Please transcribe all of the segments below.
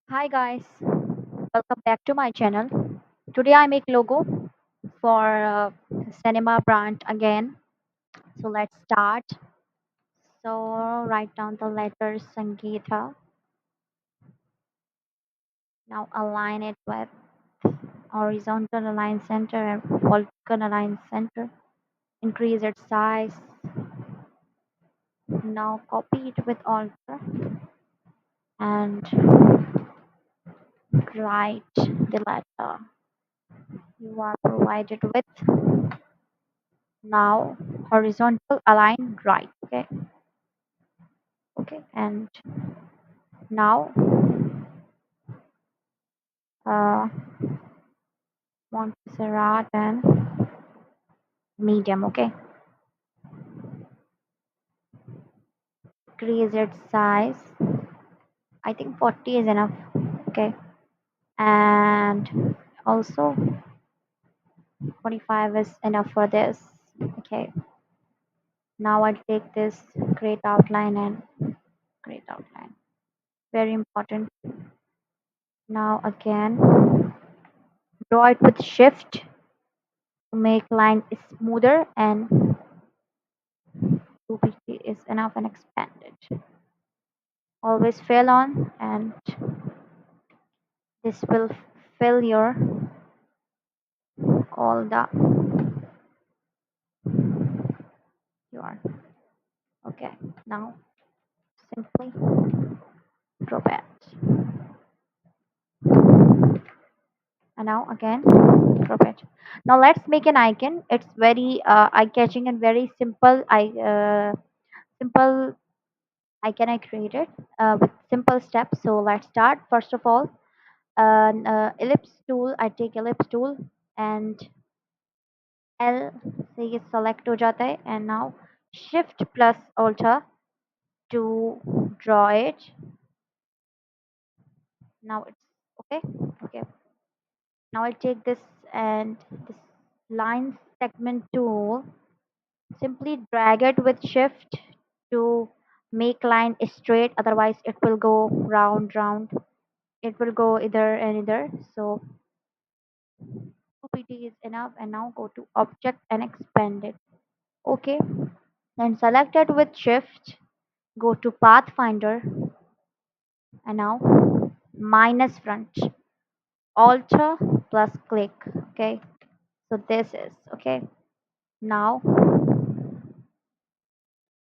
Hi guys, welcome back to my channel. Today I make logo for cinema brand again. So let's start. So write down the letters Sangeeta. Now align it with horizontal align center and vertical align center. Increase its size. Now copy it with alter and write the letter you are provided with. Now horizontal align right. Okay, and now uh, Montserrat and medium. Okay, increase its size. I think 40 is enough. Okay, and also 45 is enough for this. Okay, now I'll take this great outline and great outline. Very important. Now again, draw it with shift to make line smoother and 250 is enough and expanded. Always fill on and this will fill your all the your okay. Now simply drop it and now again drop it. Now let's make an icon. It's very eye catching and very simple. Simple icon I created with simple steps. So let's start. First of all, an ellipse tool. I take ellipse tool and L से ये select हो जाता है and now shift plus alter to draw it. Now it's okay. Okay, now I'll take this and this line segment tool, simply drag it with shift to make line straight, otherwise it will go round. It will go either and either. So 2pt is enough and now go to object and expand it. Okay, then select it with shift, go to pathfinder and now minus front, alter plus click. Okay, so this is okay. Now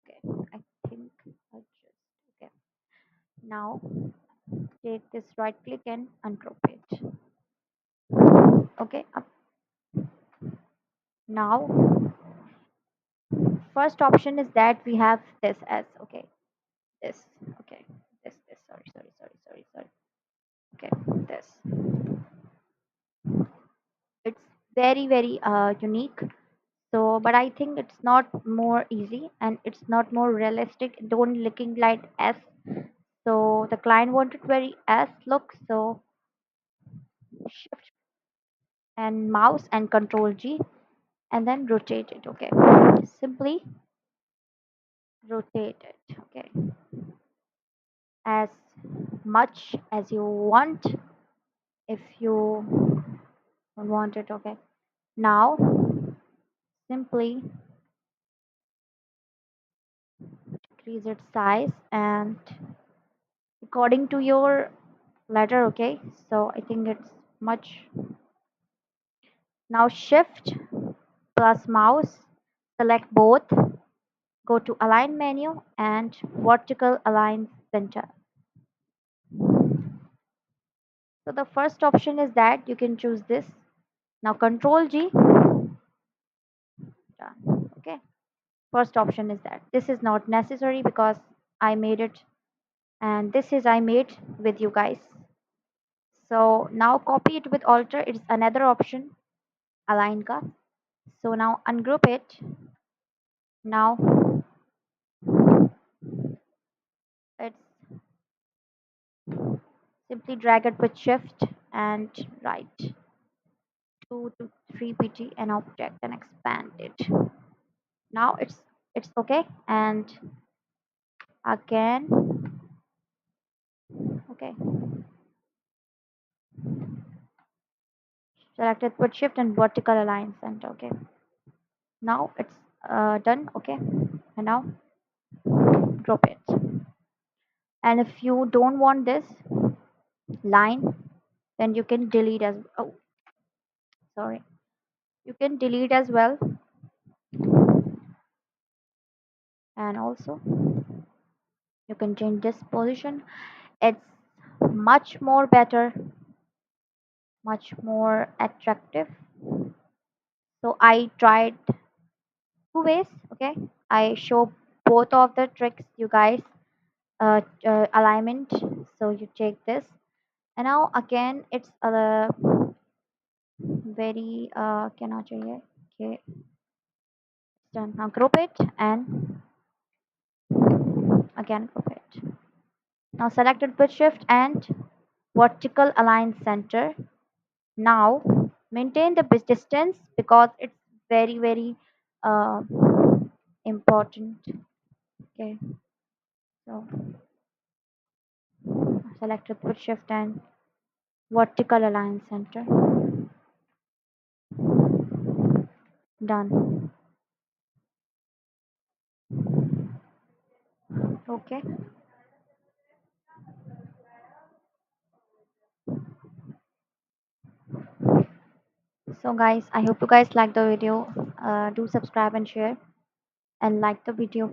okay, I think I just okay. Now take this right click and ungroup it. Okay, up. Now first option is that we have this as okay. This okay. This sorry. Okay, this. It's very unique. So, but I think it's not more easy and it's not more realistic. Don't looking like S. So the client wanted very S look. So shift and mouse and control G and then rotate it. Okay, simply rotate it. Okay, as much as you want. If you don't want it, okay. Now simply increase its size and according to your letter. Okay, so I think it's much. Now shift plus mouse, select both, go to align menu and vertical align center. So the first option is that you can choose this. Now control G, done. Okay, first option is that. This is not necessary because I made it and this is I made with you guys. So now copy it with alter. It's another option, align ka. So now ungroup it. Now it's simply drag it with shift and right 2 to 3pt an object and expand it. Now it's okay and again okay. Selected put shift and vertical align center. Okay, now it's done. Okay, and now drop it. And if you don't want this line, then you can delete as, oh sorry, you can delete as well. And also you can change this position. It's much more better, much more attractive. So I tried two ways. Okay, I show both of the tricks, you guys. Alignment, so you take this, and now again it's very कहना चाहिए. Okay, it's done. Now group it and again group it. Now selected with shift and vertical align center. Now maintain the distance because it's very very uh, important. Okay, so selected with shift and vertical align center. Done. Okay, so guys, I hope you guys like the video. Do subscribe and share and like the video,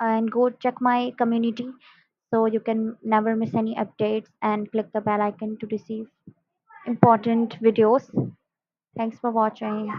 and go check my community so you can never miss any updates, and click the bell icon to receive important videos. Thanks for watching.